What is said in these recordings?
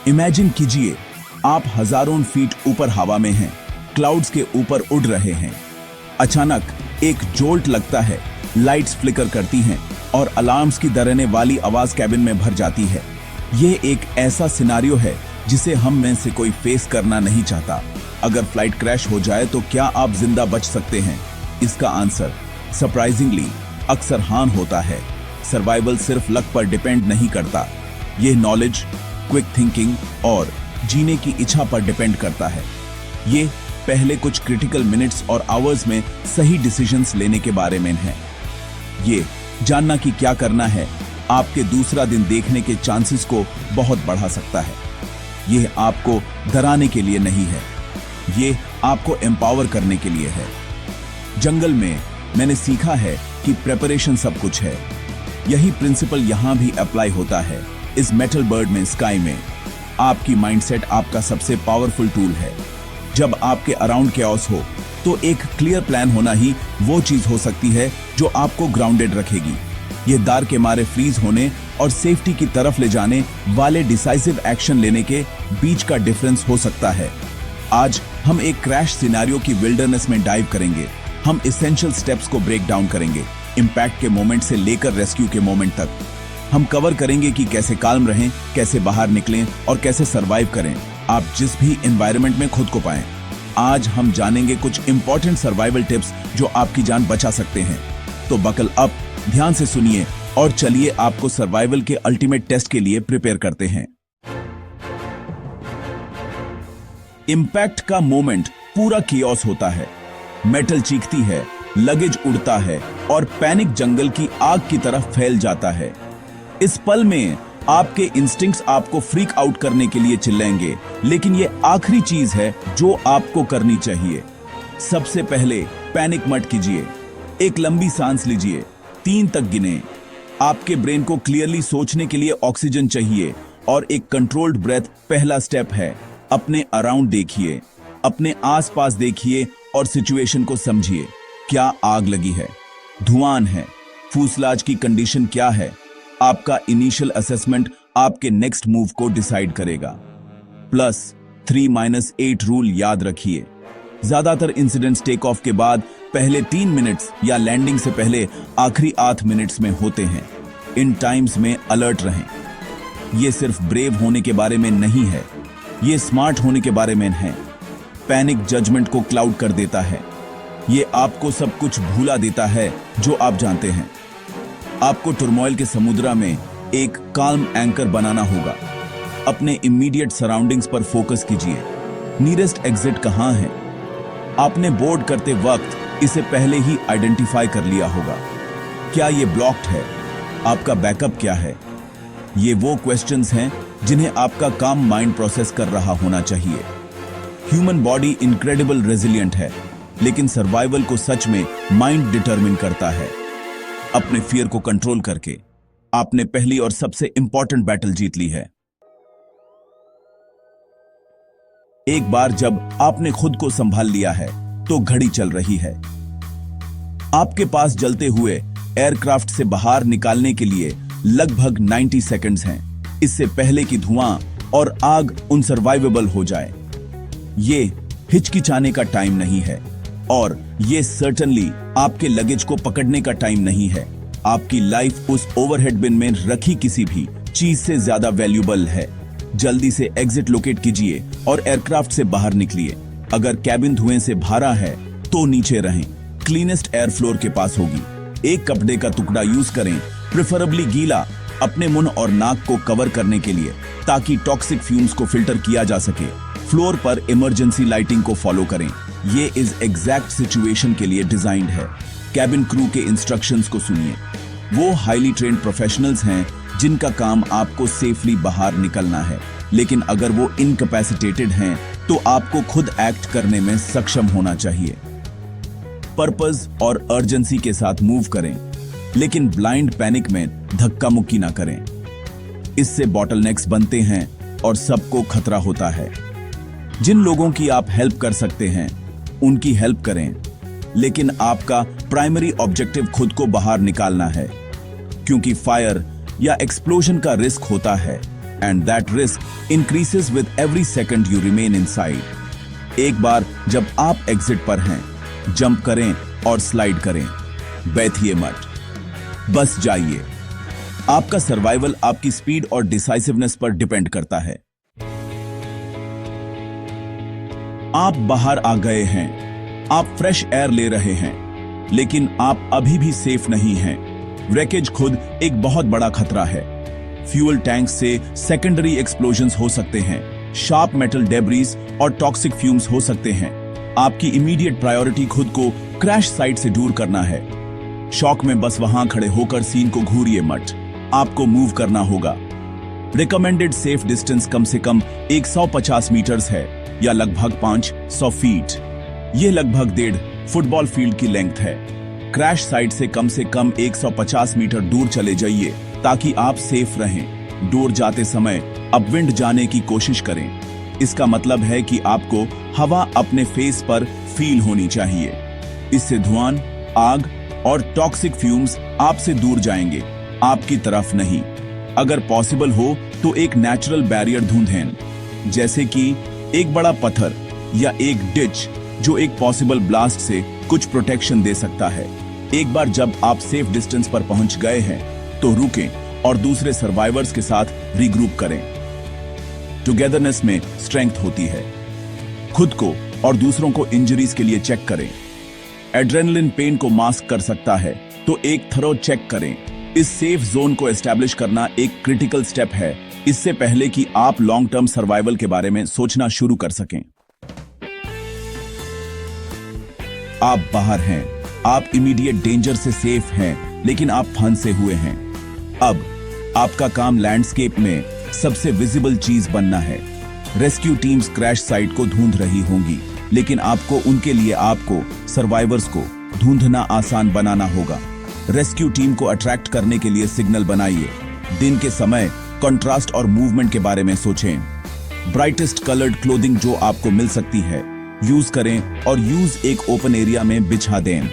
Imagine कीजिए आप हजारों फीट ऊपर हवा में हैं, क्लाउड्स के ऊपर उड़ रहे हैं। अचानक एक जोल्ट लगता है, लाइट्स फ्लिकर करती हैं और अलार्म्स की दरने वाली आवाज कैबिन में भर जाती है। यह एक ऐसा सिनारियो है जिसे हम में से कोई फेस करना नहीं चाहता। अगर फ्लाइट क्रैश हो जाए तो क्या आप जिंदा बच सकते हैं? इसका आंसर सरप्राइजिंगली अक्सर हाँ होता है। सर्वाइवल सिर्फ लक पर डिपेंड नहीं करता, यह नॉलेज, क्विक थिंकिंग और जीने की इच्छा पर डिपेंड करता है। ये पहले कुछ क्रिटिकल मिनट्स और आवर्स में सही डिसीजंस लेने के बारे में है। ये जानना कि क्या करना है आपके दूसरा दिन देखने के चांसेस को बहुत बढ़ा सकता है। यह आपको डराने के लिए नहीं है, ये आपको एम्पावर करने के लिए है। जंगल में मैंने सीखा है कि प्रेपरेशन सब कुछ है। यही प्रिंसिपल यहां भी अप्लाई होता है। इस मेटल बर्ड में, स्काई में, आपकी माइंडसेट आपका सबसे पावरफुल टूल है। जब आपके अराउंड कैओस हो तो एक क्लियर प्लान होना ही वो चीज हो सकती है जो आपको ग्राउंडेड रखेगी। ये दार के मारे फ्रीज होने और सेफ्टी की तरफ ले जाने वाले डिसाइसिव एक्शन लेने के बीच का डिफरेंस हो सकता है। आज हम एक क्रैश सिनेरियो की विल्डरनेस में डाइव करेंगे। हम एसेंशियल स्टेप्स को ब्रेक डाउन करेंगे, इंपैक्ट के मोमेंट से लेकर रेस्क्यू के मोमेंट तक। हम कवर करेंगे कि कैसे काल्म रहें, कैसे बाहर निकलें और कैसे सरवाइव करें आप जिस भी एनवायरनमेंट में खुद को पाएं। आज हम जानेंगे कुछ इंपॉर्टेंट सर्वाइवल टिप्स जो आपकी जान बचा सकते हैं। तो बकल अप, ध्यान से सुनिए और चलिए आपको सर्वाइवल के अल्टीमेट टेस्ट के लिए प्रिपेयर करते हैं। इंपैक्ट का मोमेंट पूरा कियोस होता है। मेटल चीखती है, लगेज उड़ता है और पैनिक जंगल की आग की तरफ फैल जाता है। इस पल में आपके इंस्टिंक्ट्स आपको फ्रीक आउट करने के लिए चिल्लाएंगे, लेकिन ये आखिरी चीज है जो आपको करनी चाहिए। सबसे पहले पैनिक मत कीजिए। एक लंबी सांस लीजिए, 3 तक गिने। आपके ब्रेन को क्लियरली सोचने के लिए ऑक्सीजन चाहिए और एक कंट्रोल्ड ब्रेथ पहला स्टेप है। अपने अराउंड देखिए, अपने आसपास देखिए और सिचुएशन को समझिए। क्या आग लगी है? धुआं है? फ्यूसलाज की कंडीशन क्या है? आपका इनिशियल असेसमेंट आपके नेक्स्ट मूव को डिसाइड करेगा। +3-8 रूल याद रखिए। ज्यादातर इंसिडेंट्स टेक ऑफ के बाद पहले 3 मिनट्स या लैंडिंग से पहले आखिरी 8 मिनट्स में होते हैं। इन टाइम्स में अलर्ट रहें। यह सिर्फ ब्रेव होने के बारे में नहीं है, यह स्मार्ट होने के बारे में है। पैनिक जजमेंट को क्लाउड कर देता है। यह आपको सब कुछ भूला देता है जो आप जानते हैं। आपको टर्मोइल के समुद्र में एक काल्म एंकर बनाना होगा। अपने इमीडिएट सराउंडिंग्स पर फोकस कीजिए। नियरेस्ट एग्जिट कहां है? आपने बोर्ड करते वक्त इसे पहले ही आइडेंटिफाई कर लिया होगा। क्या यह ब्लॉक्ड है? आपका बैकअप क्या है? ये वो क्वेश्चंस हैं जिन्हें आपका काम माइंड प्रोसेस कर रहा होना चाहिए। ह्यूमन बॉडी इनक्रेडिबल रेजिलिएंट है, लेकिन सर्वाइवल को सच में माइंड डिटरमिन करता है। अपने फियर को कंट्रोल करके आपने पहली और सबसे इंपॉर्टेंट बैटल जीत ली है। एक बार जब आपने खुद को संभाल लिया है तो घड़ी चल रही है। आपके पास जलते हुए एयरक्राफ्ट से बाहर निकालने के लिए लगभग 90 सेकंड्स हैं, इससे पहले कि धुआं और आग अनसर्वाइवेबल हो जाए। ये हिचकिचाने का टाइम नहीं है और ये सर्टेनली आपके लगेज को पकड़ने का टाइम नहीं है। आपकी लाइफ उस ओवरहेड बिन में रखी किसी भी चीज से ज्यादा वैल्यूबल है। जल्दी से एग्जिट लोकेट कीजिए और एयरक्राफ्ट से बाहर निकलिए। अगर कैबिन धुएं से भरा है तो नीचे रहें। क्लीनेस्ट एयर फ्लोर के पास होगी। एक कपड़े का टुकड़ा यूज करें, प्रेफरेबली गीला, अपने मुंह और नाक को कवर करने के लिए, ताकि टॉक्सिक फ्यूम्स को फिल्टर किया जा सके। फ्लोर पर इमरजेंसी लाइटिंग को फॉलो करें। ये इस एग्जैक्ट सिचुएशन के लिए डिजाइंड है। कैबिन क्रू के इंस्ट्रक्शंस को सुनिए। वो हाईली ट्रेन्ड प्रोफेशनल्स हैं जिनका काम आपको सेफली बाहर निकलना है, लेकिन अगर वो इनकैपेसिटेटेड हैं तो आपको खुद एक्ट करने में सक्षम होना चाहिए। पर्पस और अर्जेंसी के साथ मूव करें, लेकिन ब्लाइंड पैनिक में धक्का मुक्की ना करें। इससे बॉटलनेक्स बनते हैं और सबको खतरा होता है। जिन लोगों की आप हेल्प कर सकते हैं उनकी हेल्प करें, लेकिन आपका प्राइमरी ऑब्जेक्टिव खुद को बाहर निकालना है, क्योंकि फायर या एक्सप्लोजन का रिस्क होता है, and that risk increases with every second you remain inside. एक बार जब आप एग्जिट पर हैं, जंप करें और स्लाइड करें, बैठिए मत, बस जाइए। आपका सर्वाइवल आपकी स्पीड और डिसाइसिवनेस पर डिपेंड करता है। आप बाहर आ गए हैं, आप फ्रेश एयर ले रहे हैं, लेकिन आप अभी भी सेफ नहीं हैं। रेकेज खुद एक बहुत बड़ा खतरा है। फ्यूल टैंक से सेकेंडरी एक्सप्लोजन्स हो सकते हैं, शार्प मेटल डेब्रीज और टॉक्सिक फ्यूम्स हो सकते हैं। आपकी इमीडिएट प्रायोरिटी खुद को क्रैश साइट से दूर करना है। शॉक में बस वहां खड़े होकर सीन को घूरिए मत, आपको मूव करना होगा। रिकमेंडेड सेफ डिस्टेंस कम से कम 150 मीटर्स है या लगभग 500 फीट। यह लगभग 1.5 फुटबॉल फील्ड की लेंथ है। क्रैश साइट से कम 150 मीटर दूर चले जाइए ताकि आप सेफ रहें। दूर जाते समय अपविंड जाने की कोशिश करें। इसका मतलब है कि आपको हवा अपने फेस पर फील होनी चाहिए। इससे धुआं, आग और टॉक्सिक फ्यूम्स आपसे दूर जाएंगे, आपकी तरफ नहीं। अगर पॉसिबल हो तो एक नेचुरल बैरियर ढूंढें, जैसे कि एक बड़ा पत्थर या एक डिच जो एक पॉसिबल ब्लास्ट से कुछ प्रोटेक्शन दे सकता है। एक बार जब आप सेफ डिस्टेंस पर पहुंच गए हैं तो रुकें और दूसरे सर्वाइवर्स के साथ रीग्रुप करें। टुगेदरनेस में स्ट्रेंथ होती है। खुद को और दूसरों को इंजरीज के लिए चेक करें। एड्रेनलिन पेन को मास्क कर सकता है, तो एक थरो चेक करें। इस सेफ जोन को एस्टैब्लिश करना एक क्रिटिकल स्टेप है, इससे पहले कि आप लॉन्ग टर्म सर्वाइवल के बारे में सोचना शुरू कर सकें। आप बाहर हैं, आप इमीडिएट डेंजर से सेफ हैं, लेकिन आप फंसे हुए हैं। अब आपका काम लैंडस्केप में सबसे विजिबल चीज बनना है। रेस्क्यू टीम्स क्रैश साइट को ढूंढ रही होंगी, लेकिन उनके लिए आपको सर्वाइवर्स को ढूंढना आसान बनाना होगा। रेस्क्यू टीम को अट्रैक्ट करने के लिए सिग्नल बनाइए। दिन के समय कंट्रास्ट और मूवमेंट के बारे में सोचें। ब्राइटेस्ट कलर्ड क्लोथिंग जो आपको मिल सकती है यूज करें और यूज एक ओपन एरिया में बिछा दें।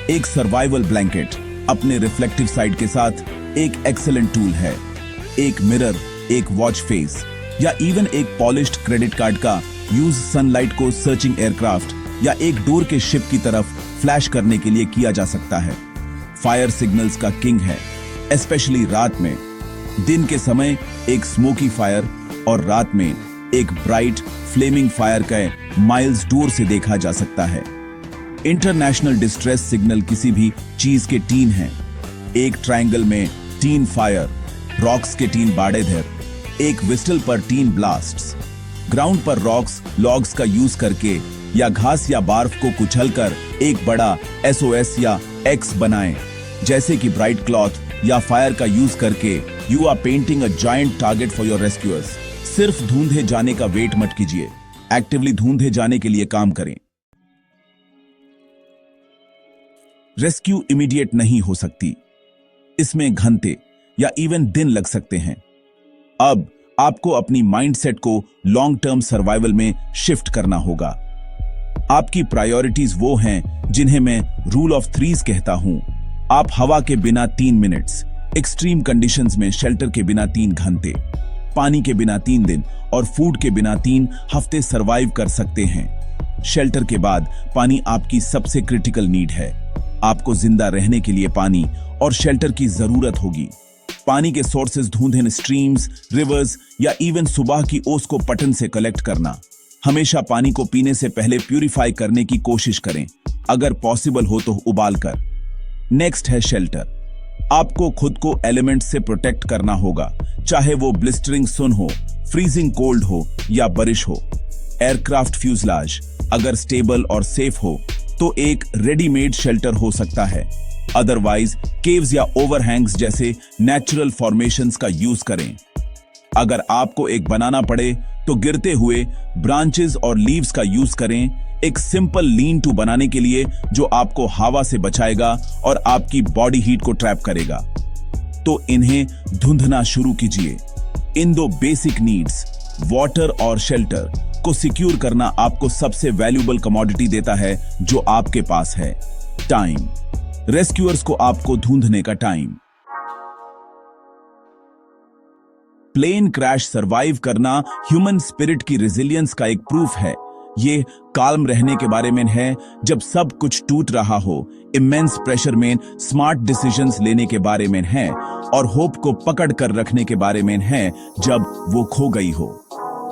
एक सर्वाइवल ब्लैंकेट अपने रिफ्लेक्टिव साइड के साथ एक एक्सेलेंट टूल है। एक मिरर, एक वॉच फेस या इवन एक पॉलिश्ड क्रेडिट कार्ड का यूज सनलाइट को सर्चिंग एयरक्राफ्ट या एक डोर के शिप की तरफ फ्लैश करने के लिए किया जा सकता है। फायर सिग्नल्स का किंग है, स्पेशली रात में। दिन के समय एक स्मोकी फायर और रात में एक ब्राइट फ्लेमिंग फायर का माइल्स दूर से देखा जा सकता है। इंटरनेशनल डिस्ट्रेस सिग्नल किसी भी चीज के टीन है। एक ट्रायंगल में टीन फायर, रॉक्स के टीन बाड़ेधर, एक विस्टल पर टीन ब्लास्ट्स। ग्राउंड पर रॉक्स, लॉग्स का यूज करके या घास या बार्फ को कुचलकर एक बड़ा SOS या X बनाएं, जैसे कि ब्राइट क्लॉथ या फायर का यूज करके you are painting a giant target for your rescuers. सिर्फ ढूंढे जाने का वेट मत कीजिए, एक्टिवली ढूंढे जाने के लिए काम करें। रेस्क्यू इमीडिएट नहीं हो सकती, इसमें घंटे या इवन दिन लग सकते हैं। अब आपको अपनी माइंडसेट को लॉन्ग टर्म सर्वाइवल में शिफ्ट करना होगा। आपकी प्रायोरिटीज वो हैं जिन्हें मैं रूल ऑफ थ्रीज कहता हूं। आप हवा के बिना 3 मिनट्स, एक्सट्रीम कंडीशंस में शेल्टर के बिना 3 घंटे, पानी के बिना 3 दिन और फूड के बिना 3 हफ्ते सरवाइव कर सकते हैं। शेल्टर के बाद पानी आपकी सबसे क्रिटिकल नीड है। आपको जिंदा रहने के लिए पानी और शेल्टर की जरूरत होगी। पानी के सोर्सेज ढूंढें, स्ट्रीम्स, रिवर्स या इवन सुबह की ओस को पटन से कलेक्ट करना। हमेशा पानी को पीने से पहले प्यूरिफाई करने की कोशिश करें, अगर पॉसिबल हो तो उबाल कर। नेक्स्ट है शेल्टर। आपको खुद को एलिमेंट से प्रोटेक्ट करना होगा, चाहे वो ब्लिस्टरिंग सन हो, फ्रीजिंग कोल्ड हो या बारिश हो। एयरक्राफ्ट फ्यूजलाज अगर स्टेबल और सेफ हो तो एक रेडीमेड शेल्टर हो सकता है। अदरवाइज केव्स या ओवरहैंग्स जैसे नेचुरल फॉर्मेशंस का यूज करें। अगर आपको एक बनाना पड़े तो गिरते हुए ब्रांचेस और लीव्स का यूज करें, एक सिंपल लीन टू बनाने के लिए जो आपको हवा से बचाएगा और आपकी बॉडी हीट को ट्रैप करेगा। तो इन्हें ढूंढना शुरू कीजिए। इन 2 बेसिक नीड्स, वाटर और शेल्टर, को सिक्योर करना आपको सबसे वैल्यूएबल कमोडिटी देता है जो आपके पास है, टाइम। रेस्क्यूअर्स को आपको ढूंढने का टाइम प्लेन क्रैश सरवाइव करना ह्यूमन स्पिरिट की रेजिलियंस का एक प्रूफ है। ये काल्म रहने के बारे में है जब सब कुछ टूट रहा हो, इमेंस प्रेशर में स्मार्ट डिसीजंस लेने के बारे में है, और होप को पकड़ कर रखने के बारे में है जब वो खो गई हो।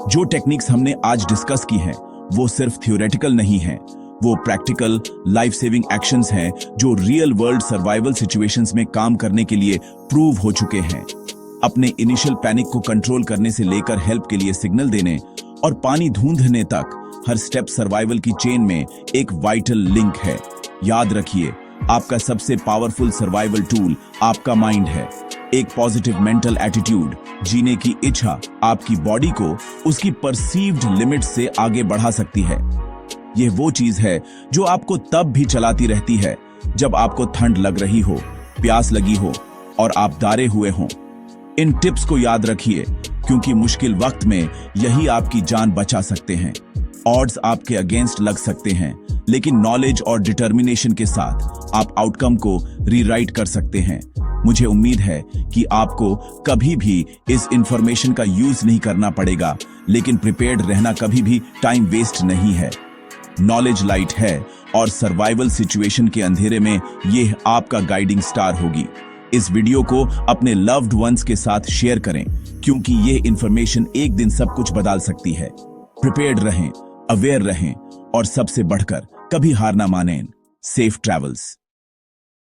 जो टेक्निक्स हमने आज डिस्कस की हैं, वो सिर्फ थ्योरेटिकल नहीं है, वो प्रैक्टिकल लाइफ सेविंग एक्शंस हैं जो रियल वर्ल्ड सर्वाइवल सिचुएशंस में काम करने के लिए प्रूव हो चुके हैं। अपने इनिशियल पैनिक को कंट्रोल करने से लेकर हेल्प के लिए सिग्नल देने और पानी ढूंढने तक हर स्टेप सर्वाइवल की चेन में एक वाइटल लिंक है। याद रखिए, आपका सबसे पावरफुल सर्वाइवल टूल आपका माइंड है। एक पॉजिटिव मेंटल एटीट्यूड, जीने की इच्छा आपकी बॉडी को उसकी परसीव्ड लिमिट से आगे बढ़ा सकती है। यह वो चीज है जो आपको तब भी चलाती रहती है जब आपको ठंड लग रही हो, प्यास लगी हो और आप डारे हुए हों। इन टिप्स को याद रखिए, क्योंकि मुश्किल वक्त में यही आपकी जान बचा सकते हैं। ऑड्स आपके अगेंस्ट लग सकते हैं, लेकिन नॉलेज और डिटर्मिनेशन के साथ आप आउटकम को रीराइट कर सकते हैं। मुझे उम्मीद है कि आपको कभी भी इस इंफॉर्मेशन का यूज नहीं करना पड़ेगा, लेकिन प्रिपेयर्ड रहना कभी भी टाइम वेस्ट नहीं है। नॉलेज लाइट है और सर्वाइवल सिचुएशन के अंधेरे में यह आपका गाइडिंग स्टार होगी। इस वीडियो को अपने लव्ड वंस के साथ शेयर करें, क्योंकि यह इंफॉर्मेशन एक दिन सब कुछ बदल सकती है। प्रिपेयर्ड रहें, अवेयर रहें और सबसे बढ़कर कभी हार ना मानें। Safe travels.